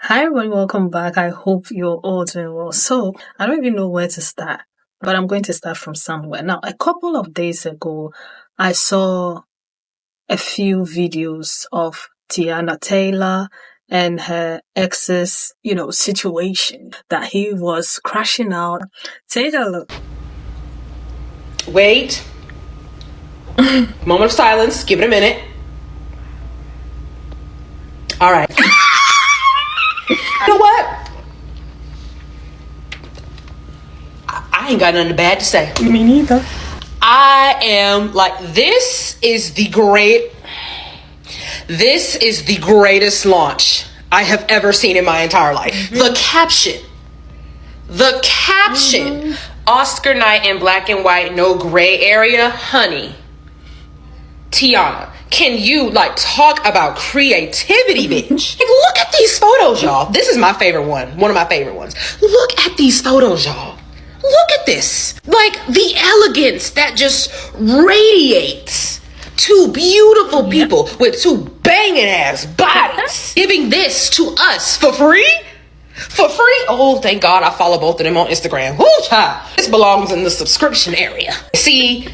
Hi everyone, welcome back. I hope you're all doing well. So, I don't even know where to start, but I'm going to start from somewhere. Now, a couple of days ago, I saw a few videos of Teyana Taylor and her ex's, situation that he was crashing out. Take a look. Wait. Moment of silence. Give it a minute. All right. You know what? I ain't got nothing bad to say. Me neither. I am like, this is the greatest launch I have ever seen in my entire life. Mm-hmm. The caption, Oscar night in black and white, no gray area, honey. Teyana, can you talk about creativity, bitch? Look at these photos, y'all. This is my favorite one of my favorite ones. Look at these photos, y'all. Look at this. The elegance that just radiates. Two beautiful people with two banging ass bodies giving this to us for free. For free? Oh, thank God I follow both of them on Instagram. Woo, child. This belongs in the subscription area. See,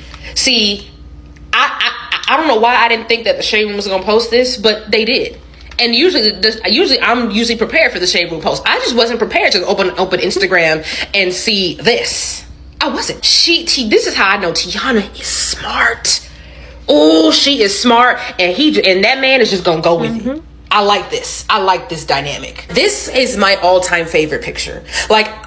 I don't know why I didn't think that the Shade Room was gonna post this, but they did. And usually I'm prepared for the Shade Room post. I just wasn't prepared to open Instagram and see this. I wasn't. This is how I know Teyana is smart. Oh, she is smart, and that man is just gonna go with it. I like this. I like this dynamic. This is my all-time favorite picture.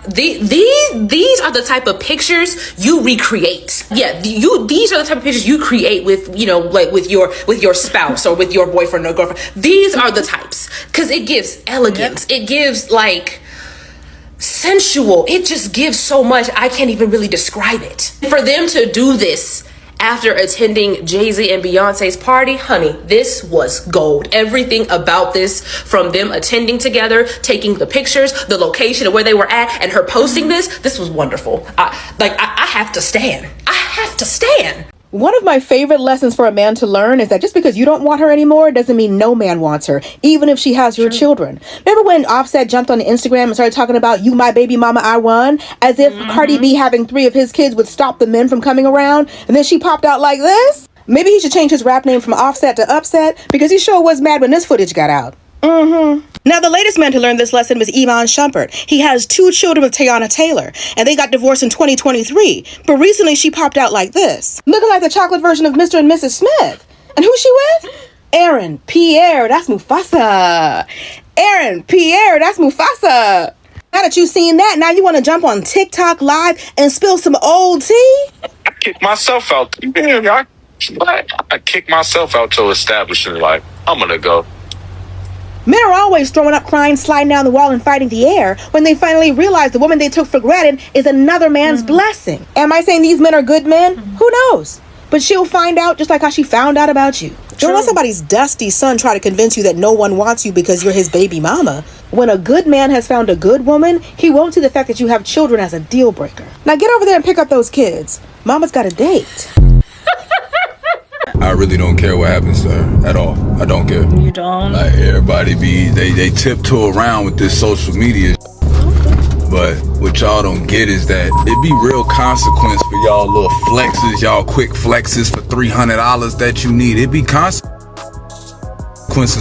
These are the type of pictures you recreate. Yeah, these are the type of pictures you create with, with your spouse or with your boyfriend or girlfriend. These are the types, because it gives elegance. Yep. It gives sensual. It just gives so much. I can't even really describe it. For them to do this after attending Jay-Z and Beyonce's party, honey, this was gold. Everything about this, from them attending together, taking the pictures, the location of where they were at, and her posting this was wonderful. I have to stand. I have to stand. One of my favorite lessons for a man to learn is that just because you don't want her anymore doesn't mean no man wants her, even if she has your children. Remember when Offset jumped on Instagram and started talking about "you my baby mama, I won," as if Cardi B having 3 of his kids would stop the men from coming around, and then she popped out like this? Maybe he should change his rap name from Offset to Upset, because he sure was mad when this footage got out. Now, the latest man to learn this lesson was Iman Shumpert. He has 2 children with Teyana Taylor, and they got divorced in 2023. But recently, she popped out like this, looking like the chocolate version of Mr. and Mrs. Smith. And who's she with? Aaron Pierre, that's Mufasa. Aaron Pierre, that's Mufasa. Now that you've seen that, now you want to jump on TikTok Live and spill some old tea? I kicked myself out. I kicked myself out to establishing I'm gonna go. Men are always throwing up, crying, sliding down the wall, and fighting the air when they finally realize the woman they took for granted is another man's blessing. Am I saying these men are good men? Who knows? But she'll find out, just like how she found out about you. Don't let somebody's dusty son try to convince you that no one wants you because you're his baby mama. When a good man has found a good woman, he won't see the fact that you have children as a deal breaker. Now get over there and pick up those kids. Mama's got a date. I really don't care what happens to her at all. I don't care. You don't? Everybody they tiptoe around with this social media. But what y'all don't get is that it be real consequence for y'all little flexes, y'all quick flexes for $300 that you need. It be consequences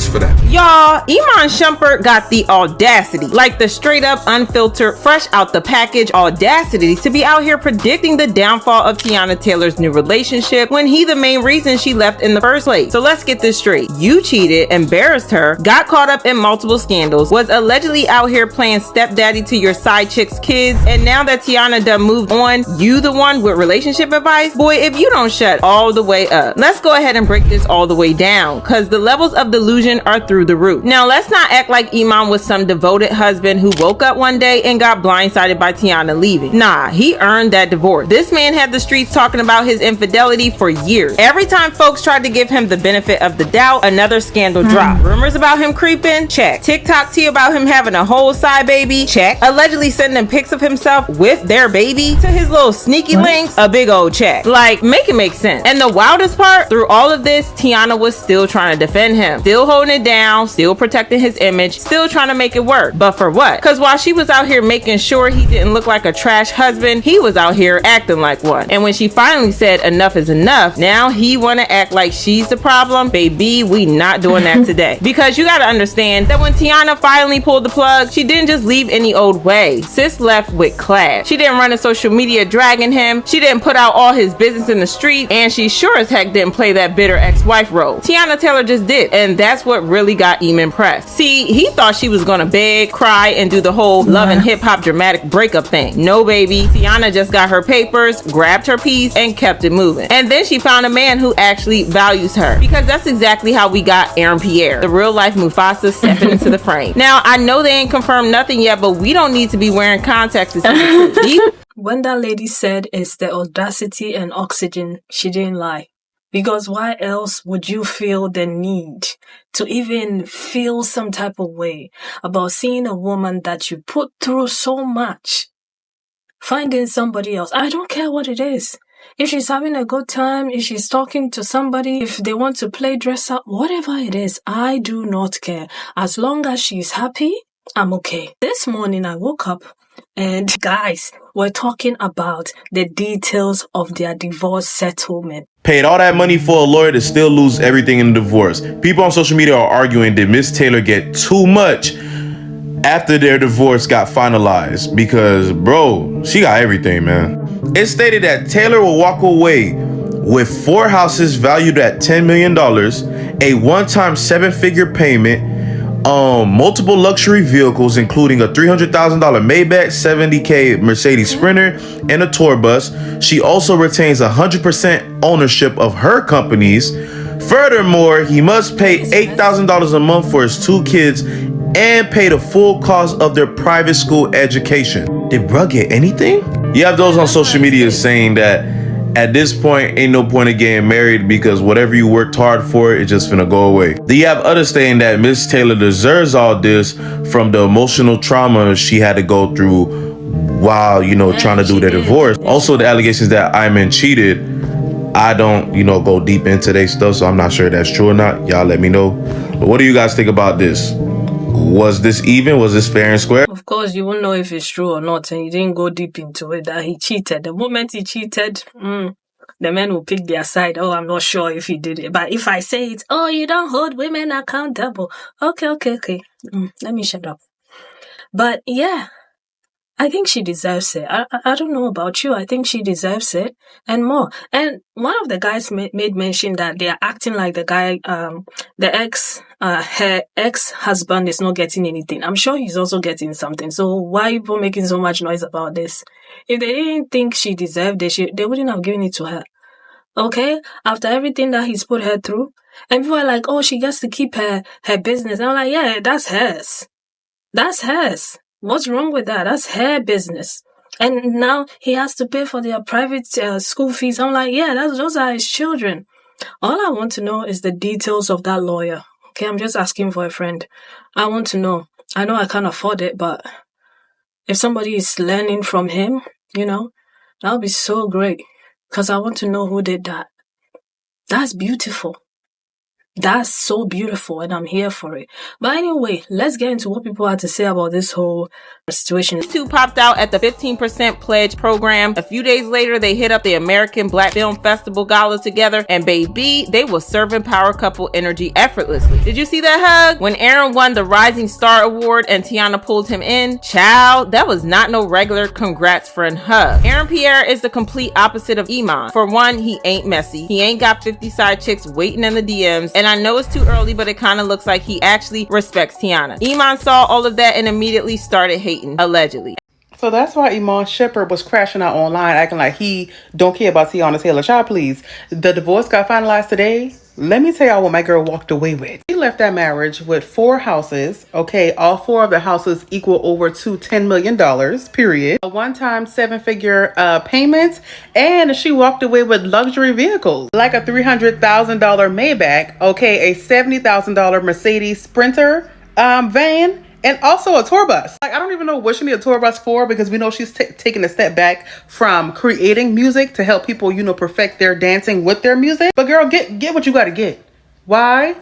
for that. Y'all, Iman Shumpert got the audacity, the straight up, unfiltered, fresh out the package audacity to be out here predicting the downfall of Teyana Taylor's new relationship when he the main reason she left in the first place. So let's get this straight. You cheated, embarrassed her, got caught up in multiple scandals, was allegedly out here playing stepdaddy to your side chick's kids, and now that Teyana done moved on, you the one with relationship advice? Boy, if you don't shut all the way up. Let's go ahead and break this all the way down, because the levels of delusion are through the roof. Now, let's not act like Iman was some devoted husband who woke up one day and got blindsided by Teyana leaving. Nah, he earned that divorce. This man had the streets talking about his infidelity for years. Every time folks tried to give him the benefit of the doubt, another scandal dropped. Rumors about him creeping? Check. TikTok tea about him having a whole side baby? Check. Allegedly sending pics of himself with their baby to his little sneaky links? A big old check. Make it make sense. And the wildest part, through all of this, Teyana was still trying to defend him, still still holding it down, still protecting his image, still trying to make it work. But for what? Because while she was out here making sure he didn't look like a trash husband, he was out here acting like one. And when she finally said enough is enough, now he want to act like she's the problem. Baby, we not doing that today. Because you got to understand that when Teyana finally pulled the plug, she didn't just leave any old way. Sis left with class. She didn't run to social media dragging him. She didn't put out all his business in the street. And she sure as heck didn't play that bitter ex-wife role. Teyana Taylor just did. And that's what really got Iman pressed. See, he thought she was gonna beg, cry, and do the whole love and hip-hop dramatic breakup thing. No, baby. Teyana just got her papers, grabbed her piece, and kept it moving. And then she found a man who actually values her. Because that's exactly how we got Aaron Pierre, the real-life Mufasa, stepping into the frame. Now, I know they ain't confirmed nothing yet, but we don't need to be wearing contacts to see the truth. When that lady said it's the audacity and oxygen, she didn't lie. Because why else would you feel the need to even feel some type of way about seeing a woman that you put through so much, finding somebody else? I don't care what it is. If she's having a good time, if she's talking to somebody, if they want to play dress up, whatever it is, I do not care. As long as she's happy, I'm okay. This morning I woke up and guys were talking about the details of their divorce settlement. Paid all that money for a lawyer to still lose everything in the divorce. People on social media are arguing, did Miss Taylor get too much after their divorce got finalized? Because, bro, she got everything, man. It's stated that Taylor will walk away with 4 houses valued at $10 million, a one-time 7-figure payment, multiple luxury vehicles, including a $300,000 Maybach, $70K Mercedes Sprinter, and a tour bus. She also retains 100% ownership of her companies. Furthermore, he must pay $8,000 a month for his 2 kids and pay the full cost of their private school education. Did bruh get anything? You have those on social media saying that at this point, ain't no point of getting married because whatever you worked hard for, it's just finna go away. Then you have others saying that Miss Taylor deserves all this from the emotional trauma she had to go through while, trying to do their divorce. Also, the allegations that Iman cheated. I don't, go deep into their stuff, so I'm not sure if that's true or not. Y'all let me know. But what do you guys think about this? Was this even? Was this fair and square? Of course, you won't know if it's true or not, and you didn't go deep into it that he cheated. The moment he cheated, the men will pick their side. Oh, I'm not sure if he did it. But if I say it, oh, you don't hold women accountable. Okay. Let me shut up. But yeah, I think she deserves it. I don't know about you. I think she deserves it and more. And one of the guys made mention that they are acting like the guy, her ex-husband is not getting anything. I'm sure he's also getting something. So why are people making so much noise about this? If they didn't think she deserved it, they wouldn't have given it to her. Okay? After everything that he's put her through. And people are like, oh, she gets to keep her business. And I'm like, yeah, that's hers. That's hers. What's wrong with that? That's her business. And now he has to pay for their private school fees. I'm like, yeah, those are his children. All I want to know is the details of that lawyer. Okay, I'm just asking for a friend. I want to know. I know I can't afford it, but if somebody is learning from him, that would be so great. Because I want to know who did that. That's beautiful. That's so beautiful, and I'm here for it. But anyway, let's get into what people had to say about this whole situation. These 2 popped out at the 15% pledge program. A few days later, they hit up the American Black Film Festival Gala together, and baby, they were serving power couple energy effortlessly. Did you see that hug? When Aaron won the Rising Star Award and Teyana pulled him in, child, that was not no regular congrats friend hug. Aaron Pierre is the complete opposite of Iman. For one, he ain't messy. He ain't got 50 side chicks waiting in the DMs, and I know it's too early, but it kind of looks like he actually respects Teyana. Iman saw all of that and immediately started hating, allegedly. So that's why Iman Shumpert was crashing out online, acting like he don't care about Teyana Taylor. Child, please. The divorce got finalized today. Let me tell y'all what my girl walked away with. She left that marriage with 4 houses. Okay, all 4 of the houses equal over to $10 million, period. A one-time 7-figure payment. And she walked away with luxury vehicles. Like a $300,000 Maybach. Okay, a $70,000 Mercedes Sprinter van. And also a tour bus. Like, I don't even know what she need a tour bus for, because we know she's taking a step back from creating music to help people, perfect their dancing with their music. But girl, get what you got to get. Why?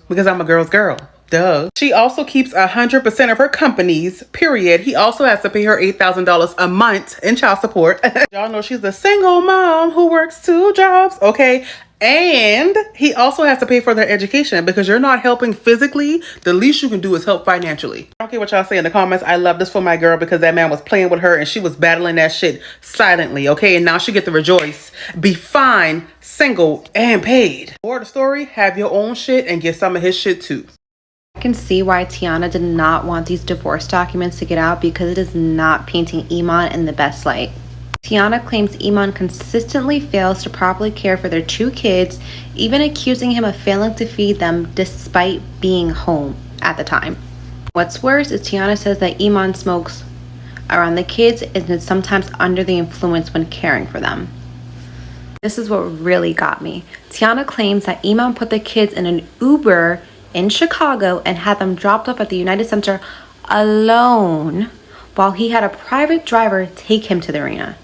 because I'm a girl's girl. Duh. She also keeps 100% of her companies, period. He also has to pay her $8,000 a month in child support. Y'all know she's a single mom who works 2 jobs, okay? And he also has to pay for their education because you're not helping physically. The least you can do is help financially. I don't care what y'all say in the comments. I love this for my girl because that man was playing with her and she was battling that shit silently, okay? And now she get to rejoice, be fine, single, and paid. Or the story, have your own shit and get some of his shit too. I can see why Teyana did not want these divorce documents to get out because it is not painting Iman in the best light. Teyana claims Iman consistently fails to properly care for their 2 kids, even accusing him of failing to feed them despite being home at the time. What's worse is Teyana says that Iman smokes around the kids and is sometimes under the influence when caring for them. This is what really got me. Teyana claims that Iman put the kids in an Uber in Chicago and had them dropped off at the United Center alone while he had a private driver take him to the arena.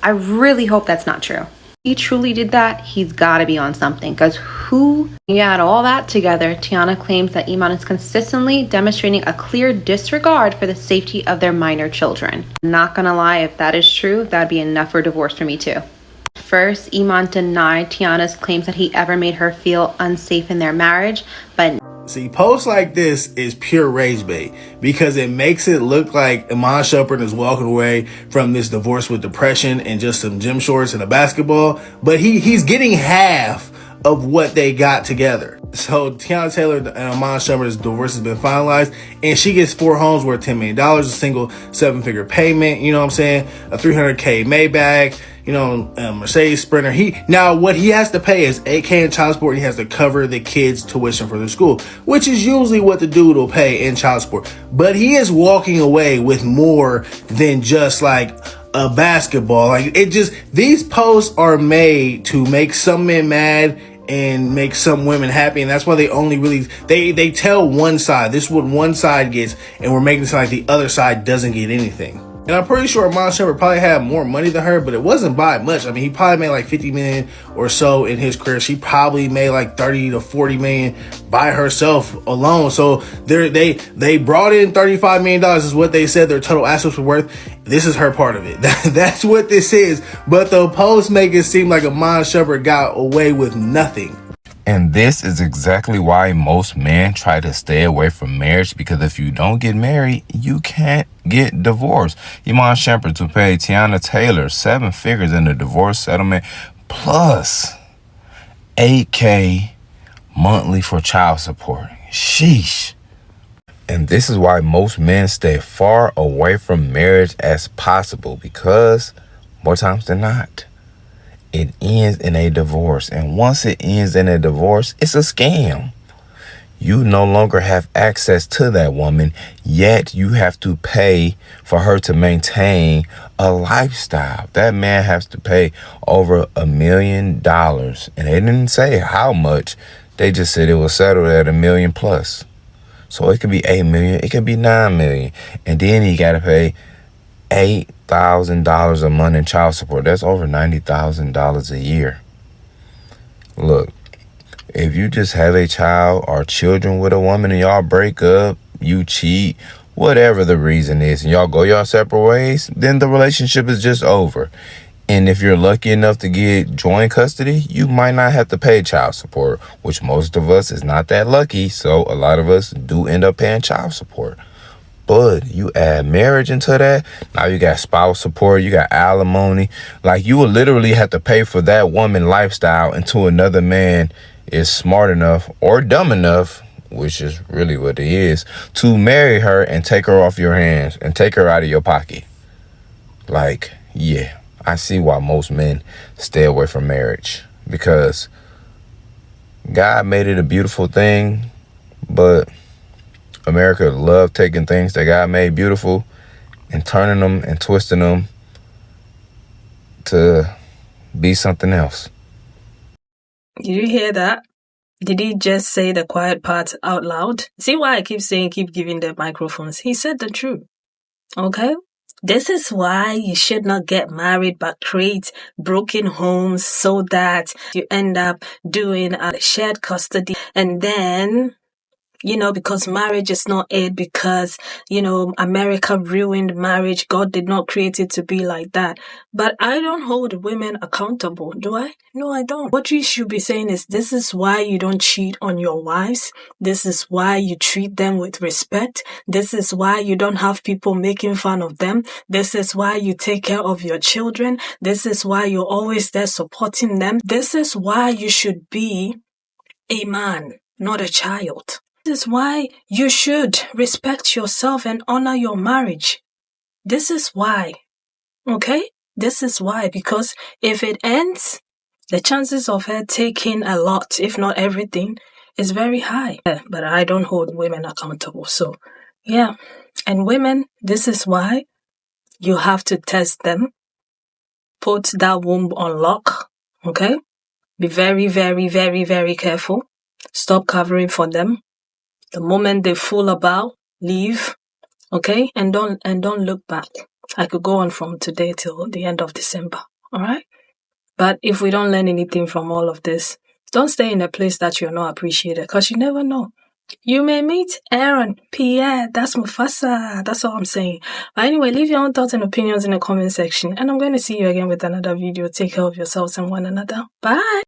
I really hope that's not true. If he truly did that, he's got to be on something because you add all that together, Teyana claims that Iman is consistently demonstrating a clear disregard for the safety of their minor children. Not gonna lie, if that is true, that'd be enough for divorce for me too. First, Iman denied Teyana's claims that he ever made her feel unsafe in their marriage, but see, posts like this is pure rage bait because it makes it look like Iman Shumpert is walking away from this divorce with depression and just some gym shorts and a basketball, but he's getting half of what they got together. So Teyana Taylor and Iman Shumpert's divorce has been finalized, and she gets 4 homes worth $10 million, a single 7-figure payment, you know what I'm saying, a $300K Maybach, you know, Mercedes Sprinter. Now what he has to pay is $8K in child support. He has to cover the kids' tuition for their school, which is usually what the dude will pay in child support. But he is walking away with more than just like a basketball. Like these posts are made to make some men mad and make some women happy, and that's why they only really they tell one side. This is what one side gets, and we're making it sound like the other side doesn't get anything. And I'm pretty sure Iman Shumpert probably had more money than her, but it wasn't by much. I mean, he probably made like 50 million or so in his career. She probably made like 30 to 40 million by herself alone. So they brought in $35 million is what they said their total assets were worth. This is her part of it. That's what this is. But the posts make it seem like Iman Shumpert got away with nothing. And this is exactly why most men try to stay away from marriage, because if you don't get married, you can't get divorced. Iman Shumpert to pay Teyana Taylor 7 figures in the divorce settlement plus $8K monthly for child support. Sheesh. And this is why most men stay far away from marriage as possible, because more times than not, it ends in a divorce. And once it ends in a divorce, it's a scam. You no longer have access to that woman, yet you have to pay for her to maintain a lifestyle. That man has to pay over $1 million. And they didn't say how much. They just said it was settled at $1 million plus. So it could be $8 million, it could be $9 million. And then he got to pay $8,000 a month in child support. That's over $90,000 a year. Look, if you just have a child or children with a woman and y'all break up, you cheat, whatever the reason is, and y'all go your separate ways, then the relationship is just over. And if you're lucky enough to get joint custody, you might not have to pay child support, which most of us is not that lucky. So a lot of us do end up paying child support. But you add marriage into that, now you got spouse support, you got alimony. Like, you will literally have to pay for that woman lifestyle until another man is smart enough or dumb enough, which is really what it is, to marry her and take her off your hands and take her out of your pocket. Like, yeah, I see why most men stay away from marriage, because God made it a beautiful thing, but America love taking things that God made beautiful and turning them and twisting them to be something else. Did you hear that? Did he just say the quiet part out loud? See why I keep saying keep giving them microphones? He said the truth. Okay? This is why you should not get married but create broken homes so that you end up doing a shared custody. And then, because marriage is not it, because, America ruined marriage. God did not create it to be like that. But I don't hold women accountable, do I? No, I don't. What you should be saying is, this is why you don't cheat on your wives. This is why you treat them with respect. This is why you don't have people making fun of them. This is why you take care of your children. This is why you're always there supporting them. This is why you should be a man, not a child. This is why you should respect yourself and honor your marriage. This is why. Okay? This is why. Because if it ends, the chances of her taking a lot, if not everything, is very high. But I don't hold women accountable. So, yeah. And women, this is why you have to test them. Put that womb on lock. Okay? Be very, very, very, very careful. Stop covering for them. The moment they fool about, leave, okay? And don't look back. I could go on from today till the end of December, all right? But if we don't learn anything from all of this, don't stay in a place that you're not appreciated, because you never know. You may meet Aaron, Pierre, that's Mufasa, that's all I'm saying. But anyway, leave your own thoughts and opinions in the comment section, and I'm going to see you again with another video. Take care of yourselves and one another. Bye!